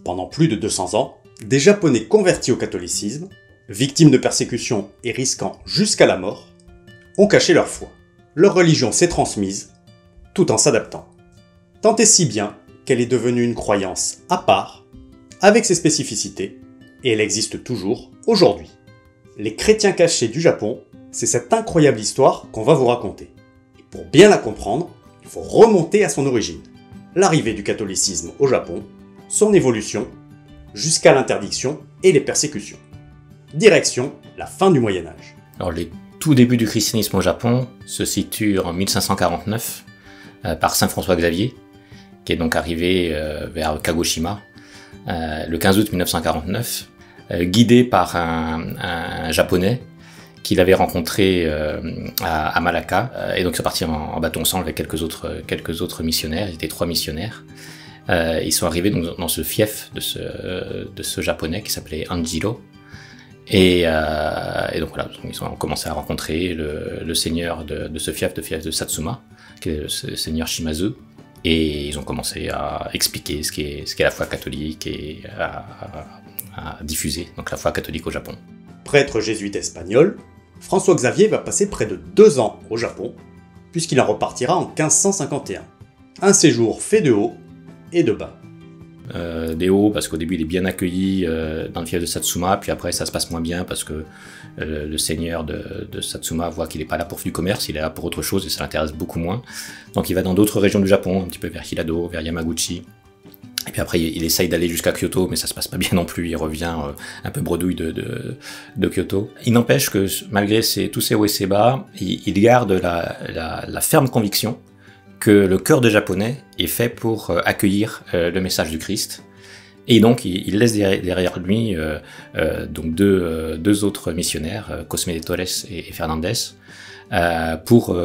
Pendant plus de 200 ans, des Japonais convertis au catholicisme, victimes de persécutions et risquant jusqu'à la mort, ont caché leur foi. Leur religion s'est transmise, tout en s'adaptant. Tant et si bien qu'elle est devenue une croyance à part, avec ses spécificités, et elle existe toujours aujourd'hui. Les chrétiens cachés du Japon, c'est cette incroyable histoire qu'on va vous raconter. Et pour bien la comprendre, il faut remonter à son origine. L'arrivée du catholicisme au Japon, son évolution, jusqu'à l'interdiction et les persécutions. Direction la fin du Moyen-Âge. Alors les tout débuts du christianisme au Japon se situent en 1549 par saint François Xavier, qui est donc arrivé vers Kagoshima le 15 août 1949, guidé par un japonais qu'il avait rencontré à Malacca, et donc ils sont partis en bateau ensemble avec quelques autres missionnaires. Ils étaient 3 missionnaires. Ils sont arrivés donc dans ce fief de ce japonais qui s'appelait Anjiro, et donc voilà, ils ont commencé à rencontrer le seigneur de ce fief de Satsuma, qui est le seigneur Shimazu, et ils ont commencé à expliquer ce qu'est la foi catholique et à diffuser donc la foi catholique au Japon. Prêtre jésuite espagnol, François Xavier va passer près de 2 ans au Japon, puisqu'il en repartira en 1551. Un séjour fait de haut et de bas. Des hauts parce qu'au début il est bien accueilli dans le fief de Satsuma, puis après ça se passe moins bien parce que le seigneur de Satsuma voit qu'il n'est pas là pour faire du commerce, il est là pour autre chose et ça l'intéresse beaucoup moins. Donc il va dans d'autres régions du Japon, un petit peu vers Hirado, vers Yamaguchi. Et puis après, il essaye d'aller jusqu'à Kyoto, mais ça se passe pas bien non plus, il revient un peu bredouille de Kyoto. Il n'empêche que, malgré tous ces hauts et ces bas, il garde la ferme conviction que le cœur des Japonais est fait pour accueillir le message du Christ. Et donc, il laisse derrière lui donc deux autres missionnaires, Cosme de Torres et Fernandez, pour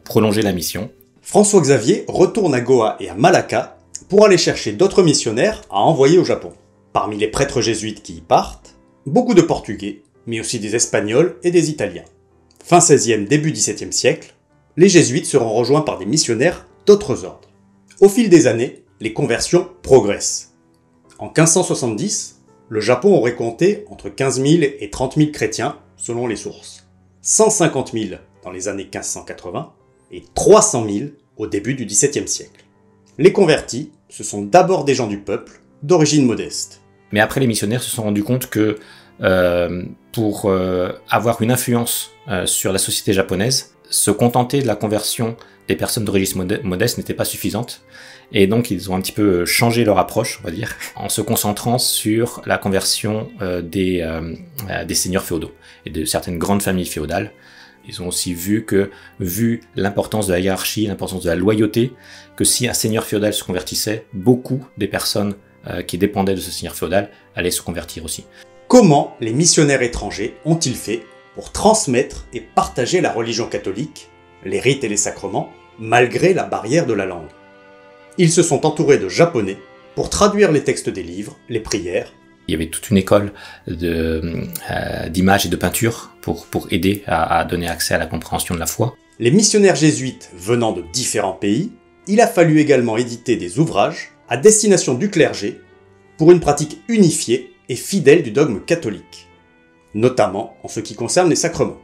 prolonger la mission. François Xavier retourne à Goa et à Malacca pour aller chercher d'autres missionnaires à envoyer au Japon. Parmi les prêtres jésuites qui y partent, beaucoup de Portugais, mais aussi des Espagnols et des Italiens. Fin 16e, début 17e siècle, les jésuites seront rejoints par des missionnaires d'autres ordres. Au fil des années, les conversions progressent. En 1570, le Japon aurait compté entre 15 000 et 30 000 chrétiens, selon les sources. 150 000 dans les années 1580 et 300 000 au début du XVIIe siècle. Les convertis, ce sont d'abord des gens du peuple, d'origine modeste. Mais après, les missionnaires se sont rendus compte que pour avoir une influence sur la société japonaise, se contenter de la conversion des personnes d'origine modeste n'était pas suffisante. Et donc, ils ont un petit peu changé leur approche, on va dire, en se concentrant sur la conversion des seigneurs féodaux et de certaines grandes familles féodales. Ils ont aussi vu l'importance de la hiérarchie, l'importance de la loyauté, que si un seigneur féodal se convertissait, beaucoup des personnes qui dépendaient de ce seigneur féodal allaient se convertir aussi. Comment les missionnaires étrangers ont-ils fait pour transmettre et partager la religion catholique, les rites et les sacrements, malgré la barrière de la langue? Ils se sont entourés de japonais pour traduire les textes des livres, les prières. Il y avait toute une école d'images et de peinture pour aider à donner accès à la compréhension de la foi. Les missionnaires jésuites venant de différents pays, il a fallu également éditer des ouvrages à destination du clergé pour une pratique unifiée et fidèle du dogme catholique, notamment en ce qui concerne les sacrements.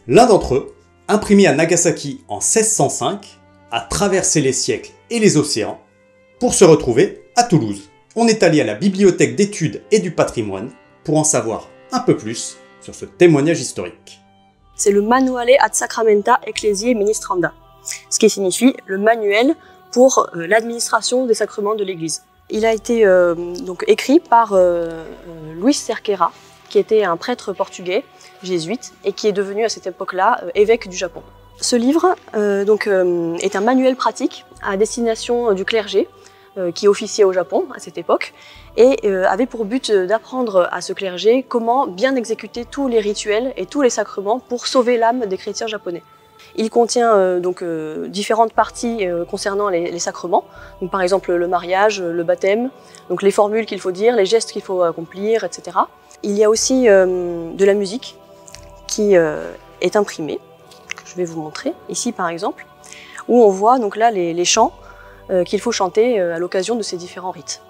L'un d'entre eux, imprimé à Nagasaki en 1605, a traversé les siècles et les océans pour se retrouver à Toulouse. On est allé à la bibliothèque d'études et du patrimoine pour en savoir un peu plus sur ce témoignage historique. C'est le Manuale ad Sacramenta Ecclesiae Ministranda, ce qui signifie le manuel pour l'administration des sacrements de l'Église. Il a été donc écrit par Luis Cerqueira, qui était un prêtre portugais, jésuite, et qui est devenu à cette époque-là évêque du Japon. Ce livre est un manuel pratique à destination du clergé, qui officiait au Japon à cette époque, et avait pour but d'apprendre à ce clergé comment bien exécuter tous les rituels et tous les sacrements pour sauver l'âme des chrétiens japonais. Il contient différentes parties concernant les sacrements, donc, par exemple le mariage, le baptême, donc les formules qu'il faut dire, les gestes qu'il faut accomplir, etc. Il y a aussi de la musique qui est imprimée, que je vais vous montrer, ici par exemple, où on voit donc là les chants qu'il faut chanter à l'occasion de ces différents rites.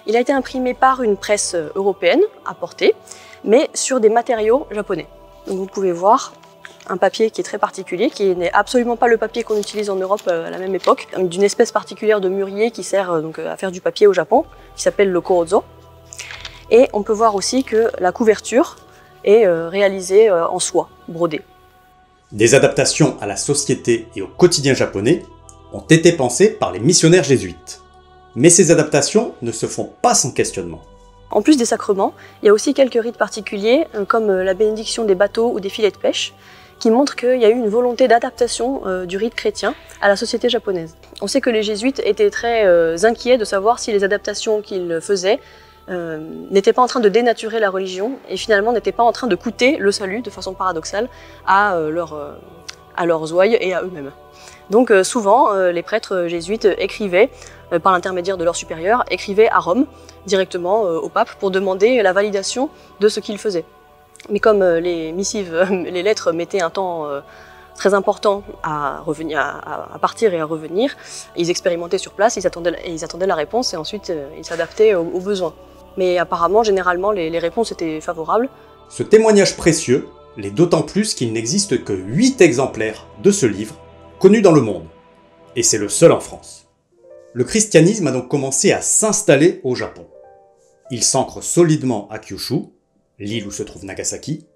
Il a été imprimé par une presse européenne à portée, mais sur des matériaux japonais. Donc vous pouvez voir un papier qui est très particulier, qui n'est absolument pas le papier qu'on utilise en Europe à la même époque, d'une espèce particulière de mûrier qui sert donc à faire du papier au Japon, qui s'appelle le korozo. Et on peut voir aussi que la couverture est réalisée en soie, brodée. Des adaptations à la société et au quotidien japonais ont été pensées par les missionnaires jésuites. Mais ces adaptations ne se font pas sans questionnement. En plus des sacrements, il y a aussi quelques rites particuliers, comme la bénédiction des bateaux ou des filets de pêche, qui montrent qu'il y a eu une volonté d'adaptation du rite chrétien à la société japonaise. On sait que les jésuites étaient très inquiets de savoir si les adaptations qu'ils faisaient n'étaient pas en train de dénaturer la religion et finalement n'étaient pas en train de coûter le salut, de façon paradoxale, à leurs ouailles et à eux-mêmes. Donc souvent, les prêtres jésuites écrivaient, par l'intermédiaire de leurs supérieurs, écrivaient à Rome, directement au pape, pour demander la validation de ce qu'ils faisaient. Mais comme les missives, les lettres mettaient un temps très important à partir et à revenir, ils expérimentaient sur place, ils attendaient la réponse et ensuite ils s'adaptaient aux besoins. Mais apparemment, généralement, les réponses étaient favorables. Ce témoignage précieux l'est d'autant plus qu'il n'existe que 8 exemplaires de ce livre connus dans le monde. Et c'est le seul en France. Le christianisme a donc commencé à s'installer au Japon. Il s'ancre solidement à Kyushu, l'île où se trouve Nagasaki,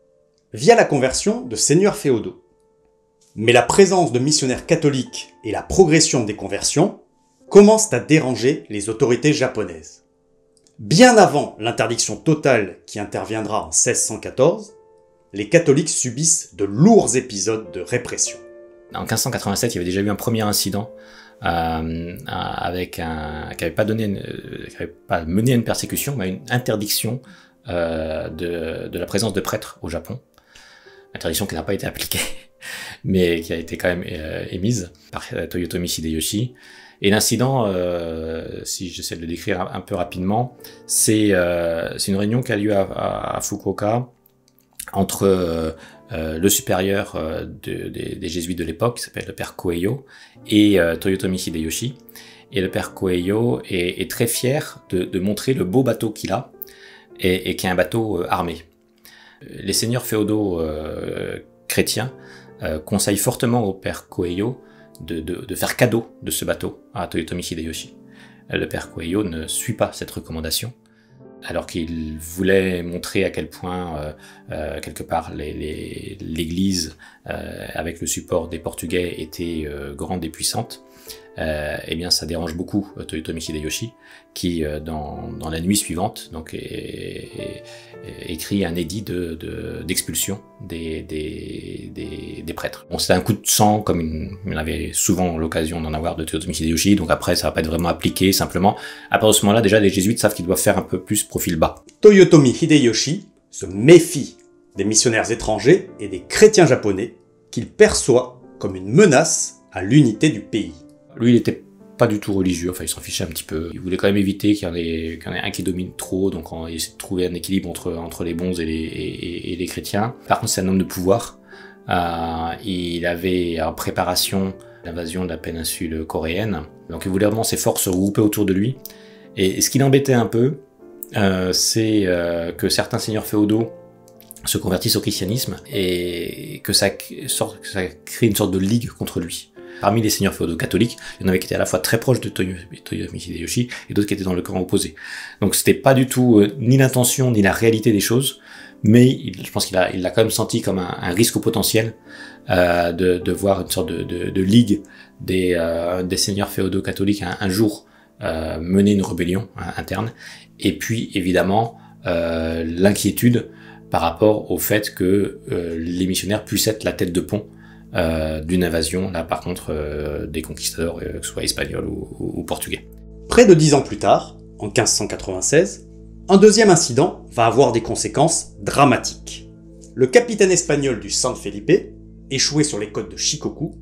via la conversion de seigneurs féodaux. Mais la présence de missionnaires catholiques et la progression des conversions commencent à déranger les autorités japonaises. Bien avant l'interdiction totale qui interviendra en 1614, les catholiques subissent de lourds épisodes de répression. En 1587, il y avait déjà eu un premier incident qui n'avait pas mené à une persécution, mais à une interdiction de la présence de prêtres au Japon. Interdiction qui n'a pas été appliquée, mais qui a été quand même émise par Toyotomi Hideyoshi. Et l'incident, si j'essaie de le décrire un peu rapidement, c'est une réunion qui a lieu à Fukuoka entre le supérieur des jésuites de l'époque, qui s'appelle le père Koeio, et Toyotomi Hideyoshi. Et le père Koeio est très fier de montrer le beau bateau qu'il a, et qui est un bateau armé. Les seigneurs féodaux chrétiens conseillent fortement au père Koeio de faire cadeau de ce bateau à Toyotomi Hideyoshi. Le père Koeio ne suit pas cette recommandation, alors qu'il voulait montrer à quel point, quelque part, l'Église, avec le support des Portugais, était grande et puissante. Eh bien, ça dérange beaucoup Toyotomi Hideyoshi, qui, dans la nuit suivante, donc, écrit un édit d'expulsion des prêtres. Bon, c'était un coup de sang, comme il avait souvent l'occasion d'en avoir de Toyotomi Hideyoshi, donc après, ça va pas être vraiment appliqué, simplement. À partir de ce moment-là, déjà, les jésuites savent qu'ils doivent faire un peu plus profil bas. Toyotomi Hideyoshi se méfie des missionnaires étrangers et des chrétiens japonais qu'il perçoit comme une menace à l'unité du pays. Lui, il était pas du tout religieux, enfin il s'en fichait un petit peu. Il voulait quand même éviter qu'il y en ait un qui domine trop, donc il essaie de trouver un équilibre entre les bons et les chrétiens. Par contre, c'est un homme de pouvoir. Il avait en préparation l'invasion de la péninsule coréenne, donc il voulait vraiment ses forces se regrouper autour de lui. Et ce qui l'embêtait un peu, c'est que certains seigneurs féodaux se convertissent au christianisme et que ça crée une sorte de ligue contre lui. Parmi les seigneurs féodaux catholiques, il y en avait qui étaient à la fois très proches de Toyotomi Hideyoshi et d'autres qui étaient dans le camp opposé. Donc c'était pas du tout ni l'intention ni la réalité des choses, mais je pense qu'il l'a quand même senti comme un risque au potentiel de voir une sorte de ligue des seigneurs féodaux catholiques un jour mener une rébellion interne. Et puis évidemment l'inquiétude par rapport au fait que les missionnaires puissent être la tête de pont d'une invasion, là par contre des conquistadors, que ce soit espagnols ou portugais. Près de 10 ans plus tard, en 1596, un deuxième incident va avoir des conséquences dramatiques. Le capitaine espagnol du San Felipe, échoué sur les côtes de Shikoku,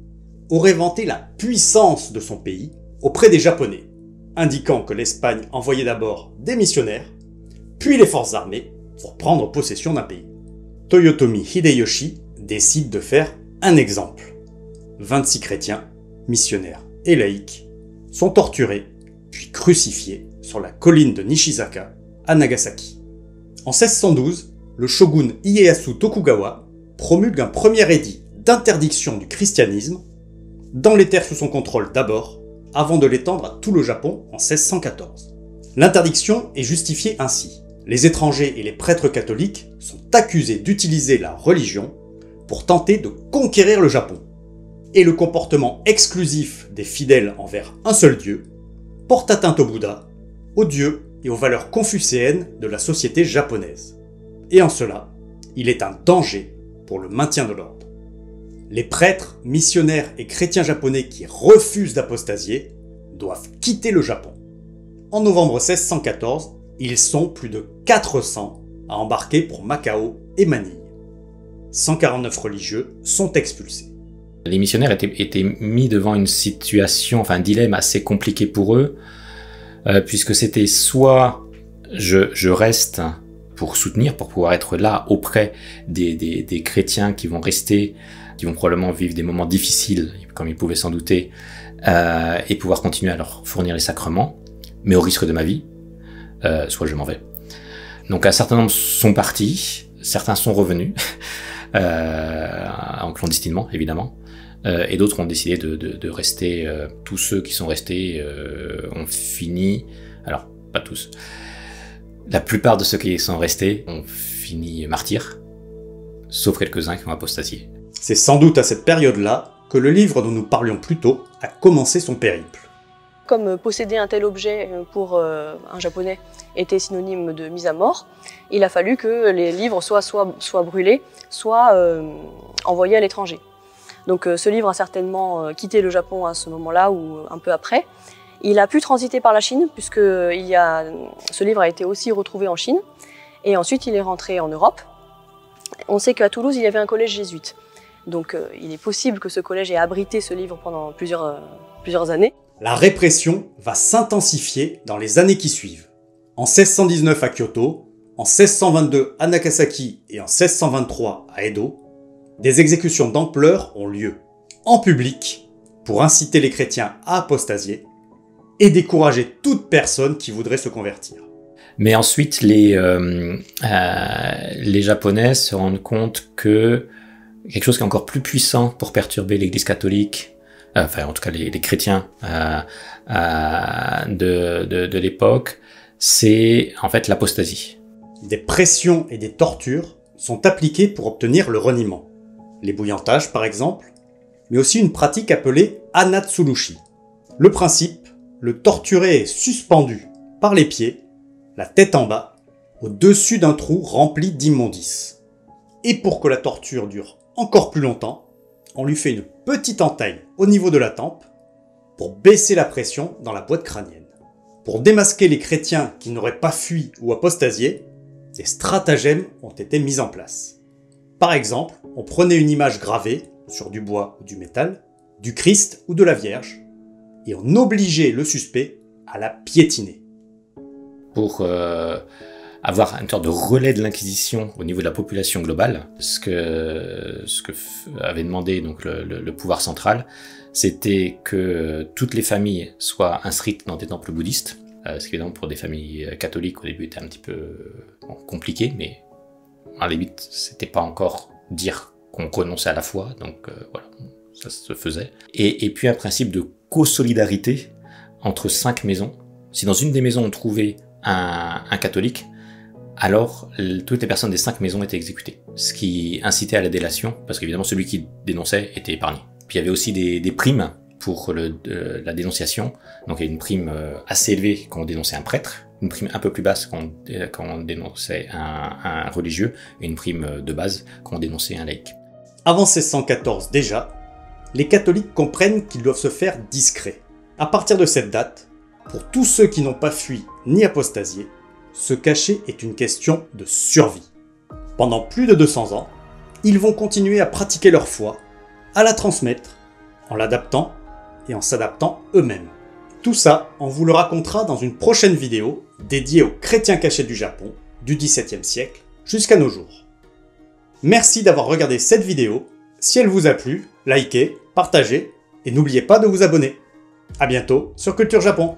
aurait vanté la puissance de son pays auprès des Japonais, indiquant que l'Espagne envoyait d'abord des missionnaires, puis les forces armées pour prendre possession d'un pays. Toyotomi Hideyoshi décide de faire un exemple. 26 chrétiens, missionnaires et laïcs sont torturés, puis crucifiés sur la colline de Nishizaka, à Nagasaki. En 1612, le shogun Ieyasu Tokugawa promulgue un premier édit d'interdiction du christianisme dans les terres sous son contrôle d'abord, avant de l'étendre à tout le Japon en 1614. L'interdiction est justifiée ainsi. Les étrangers et les prêtres catholiques sont accusés d'utiliser la religion pour tenter de conquérir le Japon. Et le comportement exclusif des fidèles envers un seul dieu porte atteinte au Bouddha, aux dieux et aux valeurs confucéennes de la société japonaise. Et en cela, il est un danger pour le maintien de l'ordre. Les prêtres, missionnaires et chrétiens japonais qui refusent d'apostasier doivent quitter le Japon. En novembre 1614, ils sont plus de 400 à embarquer pour Macao et Manille. 149 religieux sont expulsés. Les missionnaires étaient mis devant une situation, un dilemme assez compliqué pour eux, puisque c'était soit je reste pour soutenir, pour pouvoir être là auprès des chrétiens qui vont rester, qui vont probablement vivre des moments difficiles, comme ils pouvaient s'en douter, et pouvoir continuer à leur fournir les sacrements, mais au risque de ma vie, soit je m'en vais. Donc un certain nombre sont partis, certains sont revenus, en clandestinement évidemment, et d'autres ont décidé de rester. Tous ceux qui sont restés ont fini, alors pas tous, la plupart de ceux qui sont restés ont fini martyrs, sauf quelques-uns qui ont apostasié. C'est sans doute à cette période-là que le livre dont nous parlions plus tôt a commencé son périple. Comme posséder un tel objet pour un japonais était synonyme de mise à mort, il a fallu que les livres soient brûlés, soit envoyés à l'étranger. Donc ce livre a certainement quitté le Japon à ce moment-là ou un peu après. Il a pu transiter par la Chine puisque ce livre a été aussi retrouvé en Chine et ensuite il est rentré en Europe. On sait qu'à Toulouse il y avait un collège jésuite, donc il est possible que ce collège ait abrité ce livre pendant plusieurs années. La répression va s'intensifier dans les années qui suivent. En 1619 à Kyoto, en 1622 à Nagasaki et en 1623 à Edo, des exécutions d'ampleur ont lieu, en public, pour inciter les chrétiens à apostasier et décourager toute personne qui voudrait se convertir. Mais ensuite, les Japonais se rendent compte que quelque chose qui est encore plus puissant pour perturber l'Église catholique, en tout cas les chrétiens de l'époque, c'est en fait l'apostasie. Des pressions et des tortures sont appliquées pour obtenir le reniement. L'ébouillantage par exemple, mais aussi une pratique appelée anatsulushi. Le principe, le torturé est suspendu par les pieds, la tête en bas, au-dessus d'un trou rempli d'immondices. Et pour que la torture dure encore plus longtemps, on lui fait une petite entaille au niveau de la tempe pour baisser la pression dans la boîte crânienne. Pour démasquer les chrétiens qui n'auraient pas fui ou apostasié, des stratagèmes ont été mis en place. Par exemple, on prenait une image gravée, sur du bois ou du métal, du Christ ou de la Vierge, et on obligeait le suspect à la piétiner. Pour avoir une sorte de relais de l'Inquisition au niveau de la population globale, ce que avait demandé donc le pouvoir central, c'était que toutes les familles soient inscrites dans des temples bouddhistes, ce qui évidemment pour des familles catholiques au début était un petit peu compliqué, mais à la limite c'était pas encore dire qu'on renonçait à la foi, donc voilà, ça se faisait. Et puis un principe de co-solidarité entre 5 maisons. Si dans une des maisons on trouvait un catholique, alors toutes les personnes des 5 maisons étaient exécutées. Ce qui incitait à la délation, parce qu'évidemment celui qui dénonçait était épargné. Puis il y avait aussi des primes pour la dénonciation. Donc il y a une prime assez élevée quand on dénonçait un prêtre, une prime un peu plus basse quand on dénonçait un religieux, et une prime de base quand on dénonçait un laïc. Avant 1614 déjà, les catholiques comprennent qu'ils doivent se faire discrets. À partir de cette date, pour tous ceux qui n'ont pas fui ni apostasié, se cacher est une question de survie. Pendant plus de 200 ans, ils vont continuer à pratiquer leur foi, à la transmettre, en l'adaptant et en s'adaptant eux-mêmes. Tout ça, on vous le racontera dans une prochaine vidéo dédiée aux chrétiens cachés du Japon, du XVIIe siècle jusqu'à nos jours. Merci d'avoir regardé cette vidéo. Si elle vous a plu, likez, partagez et n'oubliez pas de vous abonner. À bientôt sur Culture Japon.